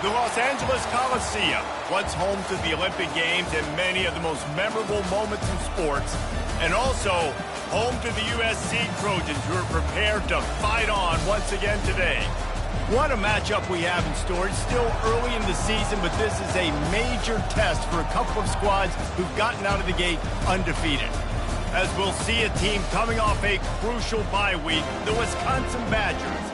The Los Angeles Coliseum, once home to the Olympic Games and many of the most memorable moments in sports, and also home to the USC Trojans, who are prepared to fight on once again today. What a matchup we have in store. It's still early in the season, but this is a major test for a couple of squads who've gotten out of the gate undefeated. As we'll see a team coming off a crucial bye week, the Wisconsin Badgers,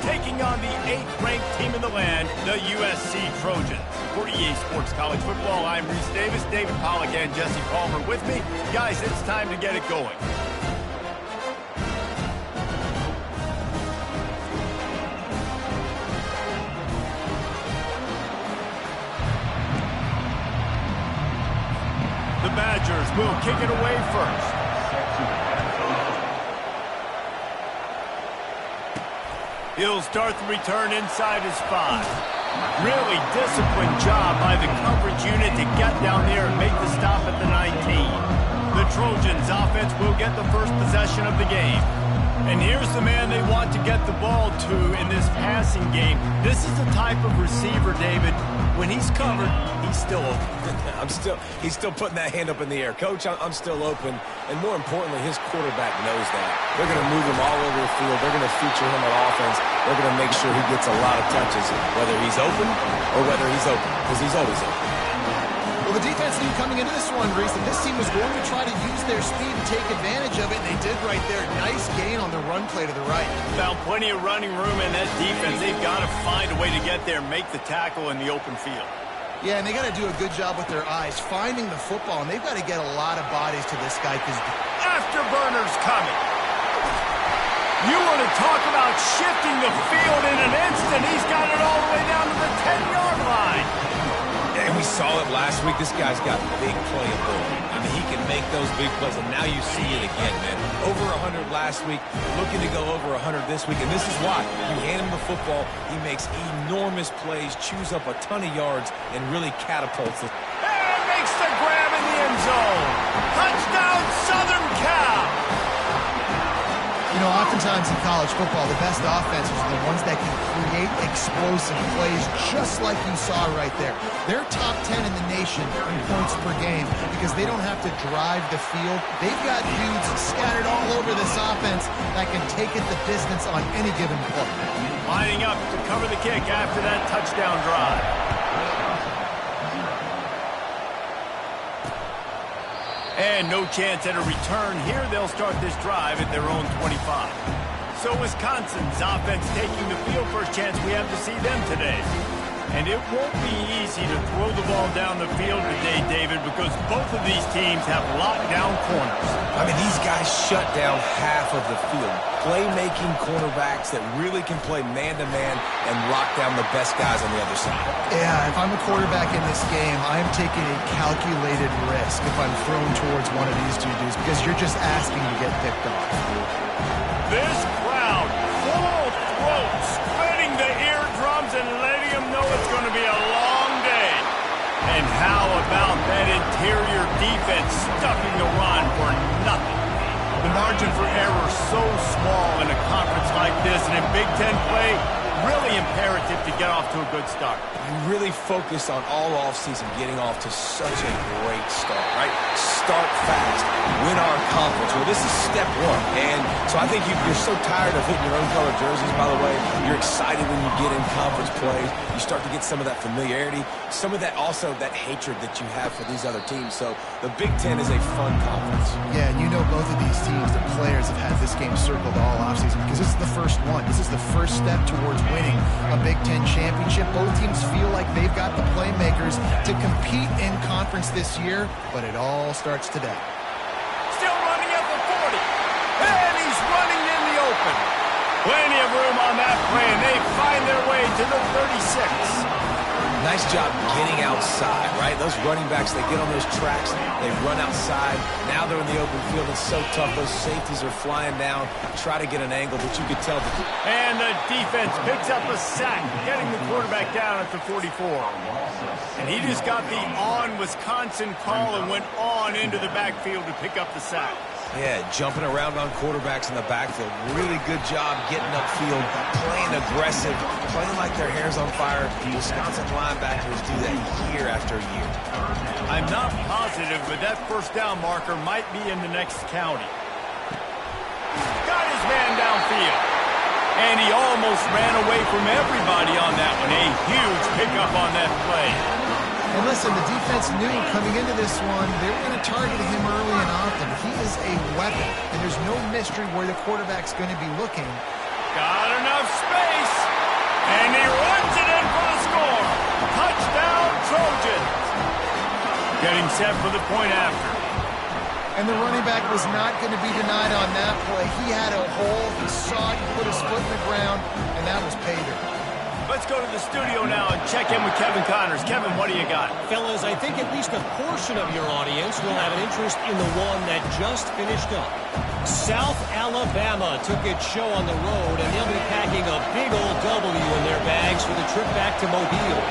taking on the 8th-ranked team in the land, the USC Trojans. For EA Sports College Football, I'm Reese Davis, David Pollack, and Jesse Palmer with me. Guys, it's time to get it going. The Badgers will kick it away first. He'll start the return inside his 5. Really disciplined job by the coverage unit to get down there and make the stop at the 19. The Trojans offense will get the first possession of the game. And here's the man they want to get the ball to in this passing game. This is the type of receiver, David, when he's covered, he's still open. He's still putting that hand up in the air. Coach, I'm still open. And more importantly, his quarterback knows that. They're going to move him all over the field. They're going to feature him on offense. They're going to make sure he gets a lot of touches, whether he's open or whether he's open, because he's always open. Well, the defense knew coming into this one, Reese, that this team was going to try to use their speed and take advantage of it, and they did right there. Nice gain on the run play to the right. Found plenty of running room in that defense. They've got to find a way to get there, make the tackle in the open field. Yeah, and they got to do a good job with their eyes, finding the football, and they've got to get a lot of bodies to this guy. Because afterburner's coming. You want to talk about shifting the field in an instant. He's got it all the way down to the 10-yard line. And we saw it last week. This guy's got big playability. I mean, he can make those big plays, and now you see it again, man. Over 100 last week, looking to go over 100 this week, and this is why. You hand him the football, he makes enormous plays, chews up a ton of yards, and really catapults it. And makes the grab in the end zone. Touchdown, Southern Cal. You know, oftentimes in college football, the best offenses are the ones that can create explosive plays, just like you saw right there. They're top 10 in the nation in points per game because they don't have to drive the field. They've got dudes scattered all over this offense that can take it the distance on any given play. Lining up to cover the kick after that touchdown drive. And no chance at a return here. They'll start this drive at their own 25. So Wisconsin's offense taking the field. First chance we have to see them today. And it won't be easy to throw the ball down the field today, David, because both of these teams have locked down corners. I mean, these guys shut down half of the field. Playmaking cornerbacks that really can play man-to-man and lock down the best guys on the other side. Yeah, if I'm a quarterback in this game, I'm taking a calculated risk if I'm thrown towards one of these two dudes because you're just asking to get picked off. This crowd, full throat, splitting the eardrums and letting them know it's going to be a long day. And how about that interior defense stuffing the run for nothing? The margin for error so small in a conference like this, and in Big Ten play, really imperative to get off to a good start. We really focus on all offseason getting off to such a great start, right? Start fast, win our conference. Well, this is step one. And so I think you're so tired of hitting your own color jerseys, by the way. You're excited when you get in conference play. You start to get some of that familiarity, some of that also that hatred that you have for these other teams. So the Big Ten is a fun conference. Yeah, and you know both of these teams, the players have had this game circled all offseason because this is the first one. This is the first step towards winning a Big Ten championship. Both teams feel like they've got the playmakers to compete in conference this year, but it all starts today. Still running at the 40, and he's running in the open. Plenty of room on that play, and they find their way to the 36. Nice job getting outside, right? Those running backs, they get on those tracks, they run outside. Now they're in the open field. It's so tough. Those safeties are flying down, try to get an angle, but you could tell. And the defense picks up a sack, getting the quarterback down at the 44. And he just got the on Wisconsin call and went on into the backfield to pick up the sack. Yeah, jumping around on quarterbacks in the backfield. Really good job getting upfield, playing aggressive, playing like their hair's on fire. Wisconsin linebackers do that year after year. I'm not positive, but that first down marker might be in the next county. Got his man downfield. And he almost ran away from everybody on that one. A huge pickup on that play. And listen, the defense knew coming into this one, they were going to target him early and often. He is a weapon, and there's no mystery where the quarterback's going to be looking. Got enough space, and he runs it in for the score. Touchdown, Trojans. Getting set for the point after. And the running back was not going to be denied on that play. He had a hole, he saw it, he put his foot in the ground, and that was pay dirt. Let's go to the studio now and check in with Kevin Connors. Kevin, what do you got? Fellas, I think at least a portion of your audience will have an interest in the one that just finished up. South Alabama took its show on the road, and they'll be packing a big old W in their bags for the trip back to Mobile.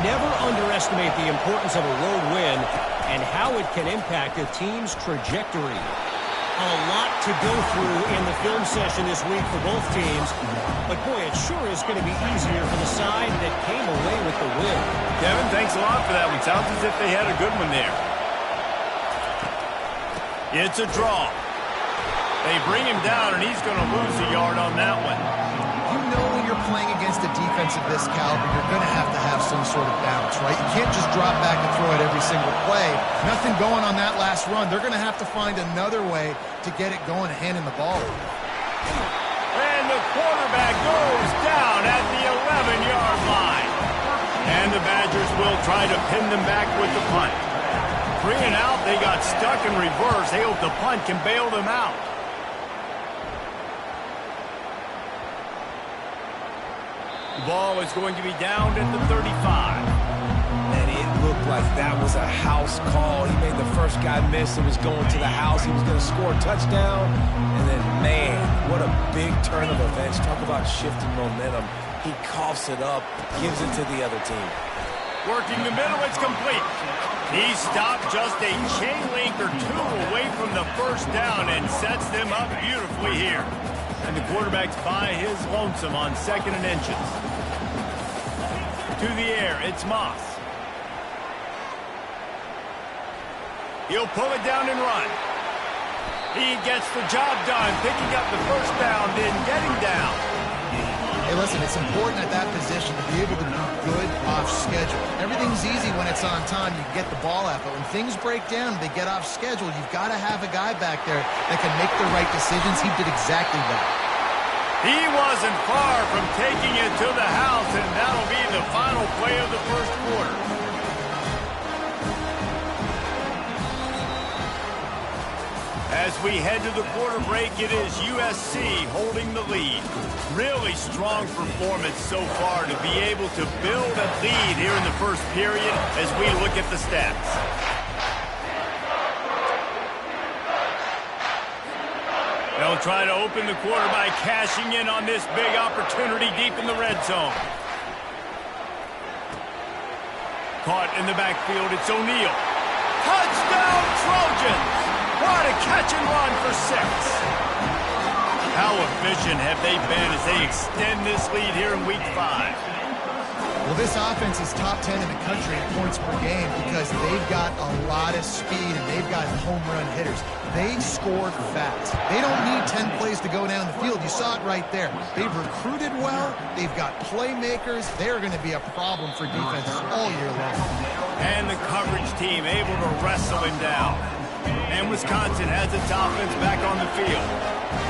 Never underestimate the importance of a road win and how it can impact a team's trajectory. A lot to go through in the film session this week for both teams. But, boy, it sure is going to be easier for the side that came away with the win. Kevin, thanks a lot for that one. Sounds as if they had a good one there. It's a draw. They bring him down, and he's going to lose a yard on that one. You know when you're playing against a defense of this caliber, you're going to have some sort of bounce, right? You can't just drop back and throw it every single play. Nothing going on that last run. They're going to have to find another way to get it going and hand in the ball. And the quarterback goes down at the 11-yard line. And the Badgers will try to pin them back with the punt. 3 and out, they got stuck in reverse. They hope the punt can bail them out. The ball is going to be down at the 35. And it looked like that was a house call. He made the first guy miss. It was going to the house. He was going to score a touchdown. And then, man, what a big turn of events. Talk about shifting momentum. He coughs it up, gives it to the other team. Working the middle, it's complete. He stopped just a chain link or two away from the first down and sets them up beautifully here. And the quarterback's by his lonesome on 2nd and inches. To the air, it's Moss. He'll pull it down and run. He gets the job done, picking up the first down, then getting down. Hey, listen, it's important at that position to be able to be good off schedule. Everything's easy when it's on time. You get the ball out, but when things break down, they get off schedule. You've got to have a guy back there that can make the right decisions. He did exactly that. He wasn't far from taking it to the house, and that'll be the final play of the first quarter. As we head to the quarter break, it is USC holding the lead. Really strong performance so far to be able to build a lead here in the first period as we look at the stats. They'll try to open the quarter by cashing in on this big opportunity deep in the red zone. Caught in the backfield, it's O'Neal. Touchdown, Trojans! What a catch and run for 6. How efficient have they been as they extend this lead here in Week 5? Well, this offense is top 10 in the country in points per game because they've got a lot of speed and they've got home run hitters. They scored fast. They don't need 10 plays to go down the field. You saw it right there. They've recruited well. They've got playmakers. They're going to be a problem for defenses all year long. And the coverage team able to wrestle him down. And Wisconsin has its offense back on the field.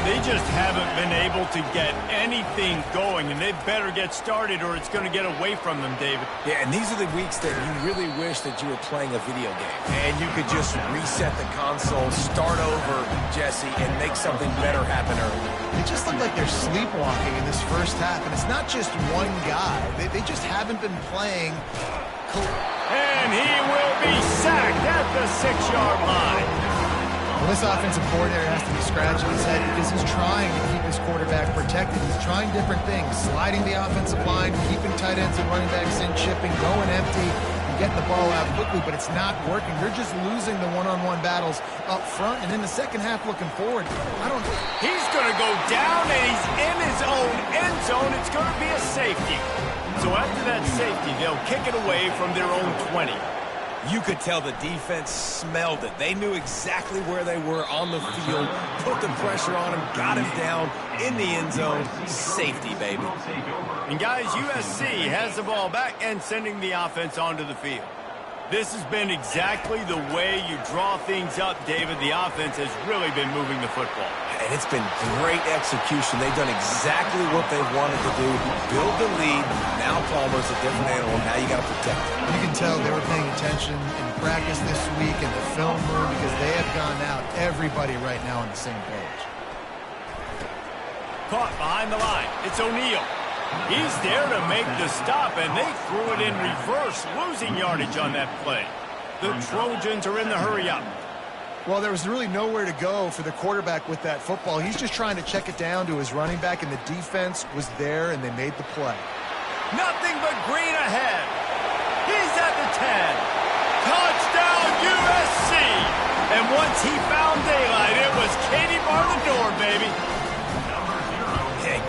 They just haven't been able to get anything going, and they better get started or it's going to get away from them, David. Yeah, and these are the weeks that you really wish that you were playing a video game. And you could just reset the console, start over, Jesse, and make something better happen early. They just look like they're sleepwalking in this first half, and it's not just one guy. They just haven't been playing. And he will be sacked at the 6-yard line. Well, this offensive coordinator has to be scratching his head because he's trying to keep his quarterback protected. He's trying different things, sliding the offensive line, keeping tight ends and running backs in, chipping, going empty. You getting the ball out quickly, but it's not working. You're just losing the one-on-one battles up front, and in the second half looking forward, I don't know. He's going to go down, and he's in his own end zone. It's going to be a safety. So after that safety, they'll kick it away from their own 20. You could tell the defense smelled it. They knew exactly where they were on the field, put the pressure on him, got him down in the end zone. Safety, baby. And guys, USC has the ball back and sending the offense onto the field. This has been exactly the way you draw things up, David. The offense has really been moving the football. And it's been great execution. They've done exactly what they wanted to do. Build the lead. Now Palmer's a different animal. Now you got to protect it. You can tell they were paying attention in practice this week in the film room because they have gone out, everybody right now on the same page. Caught behind the line. It's O'Neal. He's there to make the stop, and they threw it in reverse, losing yardage on that play. The Trojans are in the hurry-up. Well, there was really nowhere to go for the quarterback with that football. He's just trying to check it down to his running back, and the defense was there, and they made the play. Nothing but green ahead. He's at the 10. Touchdown, USC! And once he found daylight, it was Katie bar the door, baby.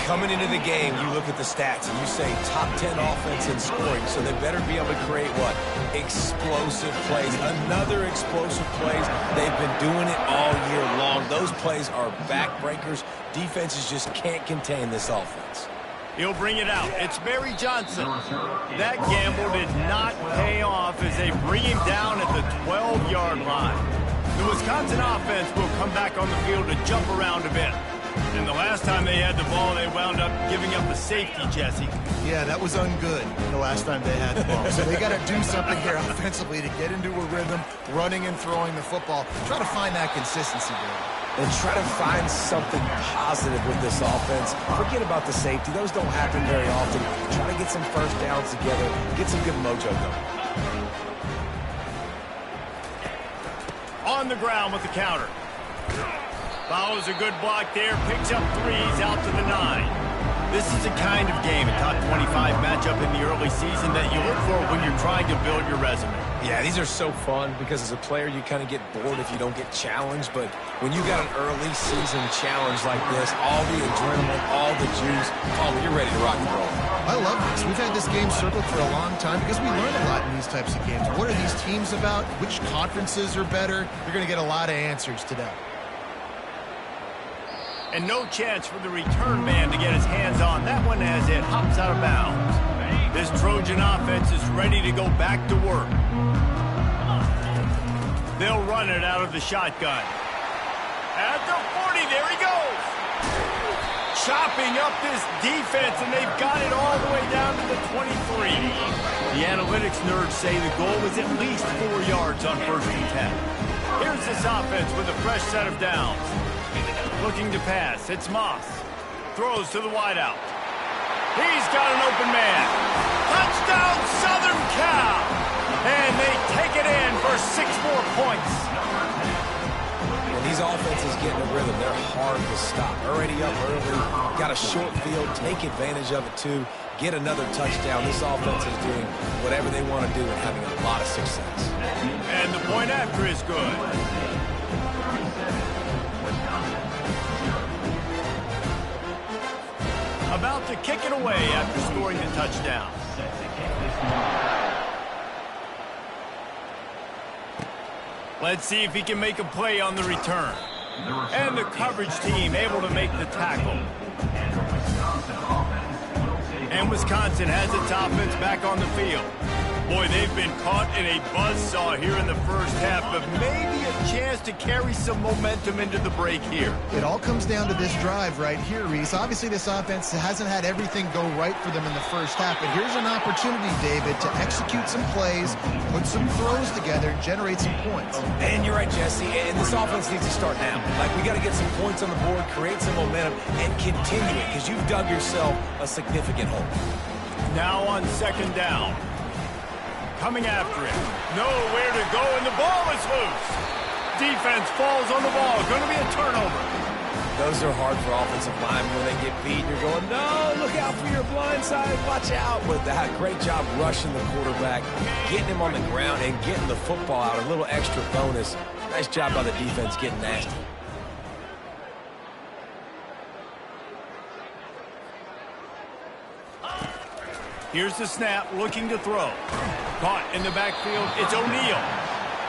Coming into the game, you look at the stats and you say top 10 offense in scoring, so they better be able to create what? Explosive plays. Another explosive plays. They've been doing it all year long. Those plays are backbreakers. Defenses just can't contain this offense. He'll bring it out. It's Barry Johnson. That gamble did not pay off as they bring him down at the 12-yard line. The Wisconsin offense will come back on the field to jump around a bit. And the last time they had the ball, they wound up giving up a safety, Jesse. Yeah, that was ungood the last time they had the ball. So they got to do something here offensively to get into a rhythm, running and throwing the football. Try to find that consistency there. And try to find something positive with this offense. Forget about the safety. Those don't happen very often. Try to get some first downs together. Get some good mojo going. On the ground with the counter. Follows a good block there, picks up threes out to the 9. This is the kind of game, a top 25 matchup in the early season that you look for when you're trying to build your resume. Yeah, these are so fun because as a player you kind of get bored if you don't get challenged, but when you got an early season challenge like this, all the adrenaline, all the juice, you're ready to rock and roll. I love this. We've had this game circled for a long time because we learn a lot in these types of games. What are these teams about? Which conferences are better? You're going to get a lot of answers today. And no chance for the return man to get his hands on that one as it hops out of bounds. This Trojan offense is ready to go back to work. They'll run it out of the shotgun. At the 40, there he goes. Chopping up this defense, and they've got it all the way down to the 23. The analytics nerds say the goal was at least 4 yards on 1st and 10. Here's this offense with a fresh set of downs. Looking to pass. It's Moss. Throws to the wideout. He's got an open man. Touchdown, Southern Cal. And they take it in for 6 more points. When these offenses get in a rhythm, they're hard to stop. Already up early. Got a short field. Take advantage of it, too. Get another touchdown. This offense is doing whatever they want to do and having a lot of success. And the point after is good. About to kick it away after scoring the touchdown. Let's see if he can make a play on the return. And the coverage team able to make the tackle. And Wisconsin has its offense back on the field. Boy, they've been caught in a buzzsaw here in the first half, but maybe a chance to carry some momentum into the break here. It all comes down to this drive right here, Reese. Obviously, this offense hasn't had everything go right for them in the first half, but here's an opportunity, David, to execute some plays, put some throws together, and generate some points. And you're right, Jesse, and this offense needs to start now. Like, we got to get some points on the board, create some momentum, and continue it, because you've dug yourself a significant hole. Now on 2nd down. Coming after it. Nowhere to go, and the ball is loose. Defense falls on the ball. Going to be a turnover. Those are hard for offensive linemen when they get beat. You're going, no, look out for your blind side, watch out. But that great job rushing the quarterback, getting him on the ground, and getting the football out. A little extra bonus. Nice job by the defense getting nasty. Here's the snap, looking to throw. Caught in the backfield, it's O'Neal.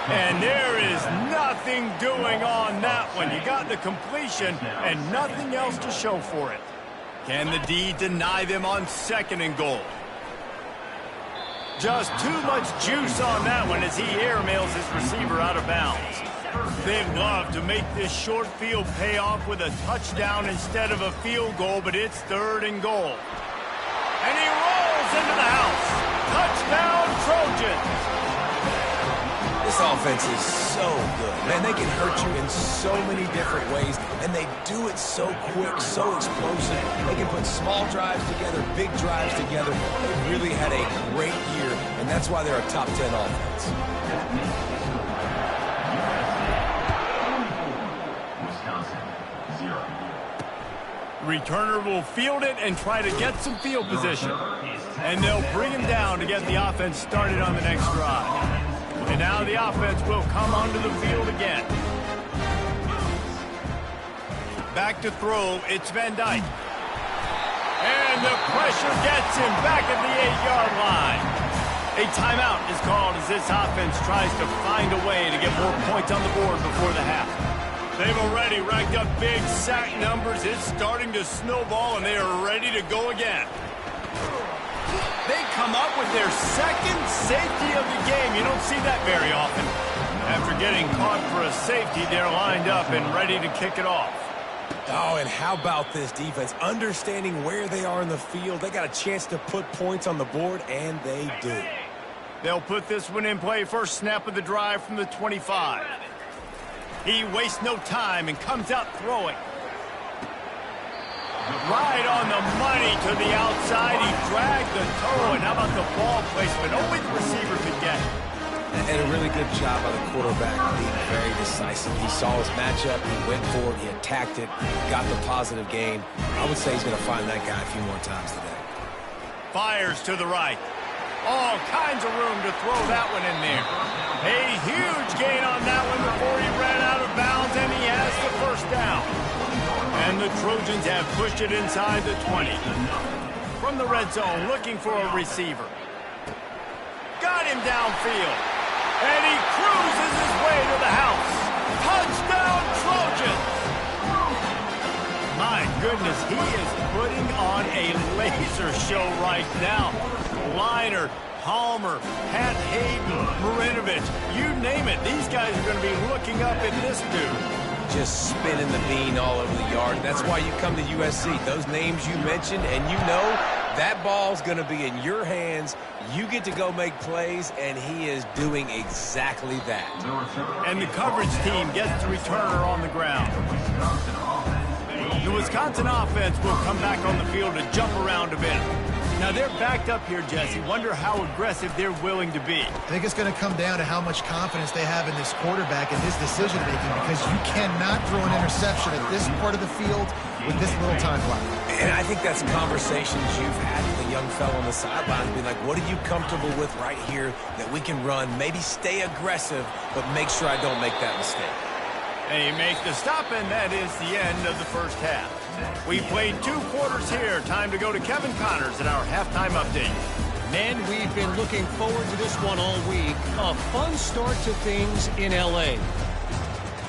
And there is nothing doing on that one. You got the completion and nothing else to show for it. Can the D deny them on 2nd and goal? Just too much juice on that one as he airmails his receiver out of bounds. They'd love to make this short field pay off with a touchdown instead of a field goal, but it's 3rd and goal. And he rolls into the house. Touchdown, Trojans. This offense is so good. Man, they can hurt you in so many different ways, and they do it so quick, so explosive. They can put small drives together, big drives together. They really had a great year, and that's why they're a top 10 offense. Returner will field it and try to get some field position. And they'll bring him down to get the offense started on the next drive. And now the offense will come onto the field again. Back to throw, it's Van Dyke. And the pressure gets him back at the 8-yard line. A timeout is called as this offense tries to find a way to get more points on the board before the half. They've already racked up big sack numbers. It's starting to snowball, and they are ready to go again. They come up with their 2nd safety of the game. You don't see that very often. After getting caught for a safety, they're lined up and ready to kick it off. Oh, and how about this defense? Understanding where they are in the field. They got a chance to put points on the board, and they do. They'll put this one in play. First snap of the drive from the 25. He wastes no time and comes out throwing. Right on the money to the outside. He dragged the toe. And how about the ball placement? Only the receiver could get it. And a really good job by the quarterback being very decisive. He saw his matchup. He went for it. He attacked it. Got the positive gain. I would say he's going to find that guy a few more times today. Fires to the right. All kinds of room to throw that one in there. A huge gain on that one before he ran out of bounds, and he has the first down. And the Trojans have pushed it inside the 20. From the red zone, looking for a receiver. Got him downfield. And he cruises his way to the house. Touchdown, Trojans! My goodness, he is putting on a laser show right now. Liner, Palmer, Pat Hayden, Marinovich, you name it. These guys are going to be looking up at this dude. Just spinning the bean all over the yard. That's why you come to USC. Those names you mentioned, and you know that ball's going to be in your hands. You get to go make plays, and he is doing exactly that. And the coverage team gets the returner on the ground. The Wisconsin offense will come back on the field to jump around a bit. Now, they're backed up here, Jesse. Wonder how aggressive they're willing to be. I think it's going to come down to how much confidence they have in this quarterback and his decision-making, because you cannot throw an interception at this part of the field with this little time clock. And I think that's conversations you've had with a young fellow on the sideline. Be like, what are you comfortable with right here that we can run? Maybe stay aggressive, but make sure I don't make that mistake. And he makes the stop, and that is the end of the first half. We played 2 quarters here. Time to go to Kevin Connors at our halftime update. Men, we've been looking forward to this one all week. A fun start to things in L.A.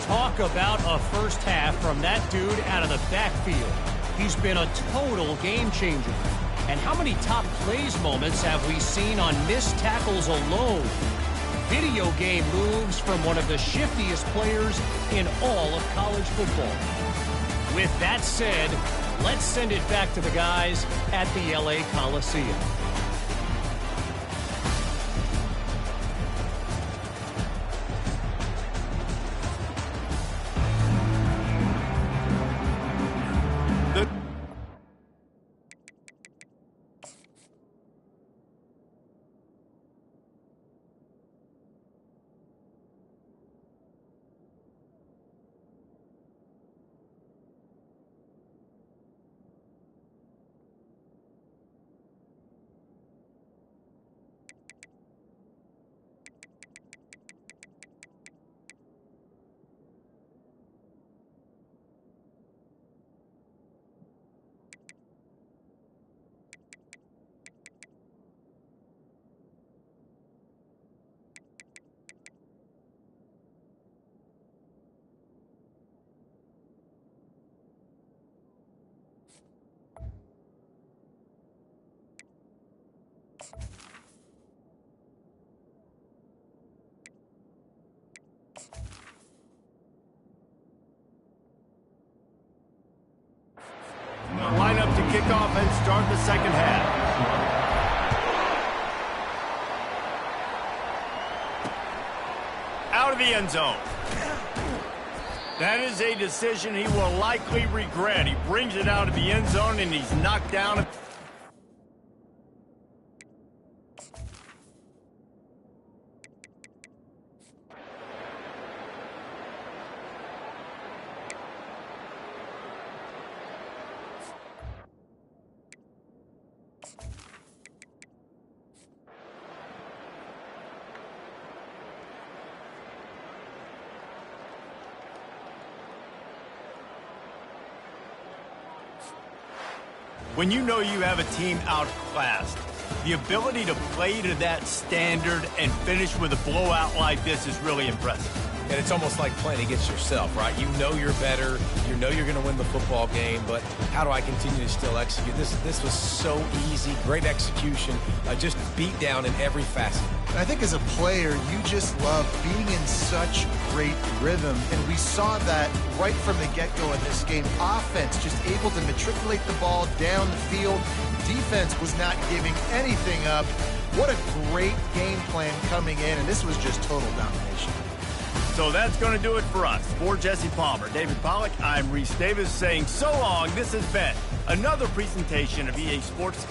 Talk about a first half from that dude out of the backfield. He's been a total game changer. And how many top plays moments have we seen on missed tackles alone? Video game moves from one of the shiftiest players in all of college football. With that said, let's send it back to the guys at the LA Coliseum. to kick off and start the second half. Out of the end zone. That is a decision he will likely regret. He brings it out of the end zone, and he's knocked down. When you know you have a team outclassed, the ability to play to that standard and finish with a blowout like this is really impressive. And it's almost like playing against yourself, right? You know you're better. You know you're going to win the football game, but how do I continue to still execute? This was so easy. Great execution. Just beat down in every facet. And I think as a player, you just love being in such great rhythm. And we saw that right from the get-go in this game. Offense just able to matriculate the ball down the field. Defense was not giving anything up. What a great game plan coming in, and this was just total domination. So that's going to do it for us. For Jesse Palmer, David Pollack, I'm Reese Davis saying so long. This has been another presentation of EA Sports.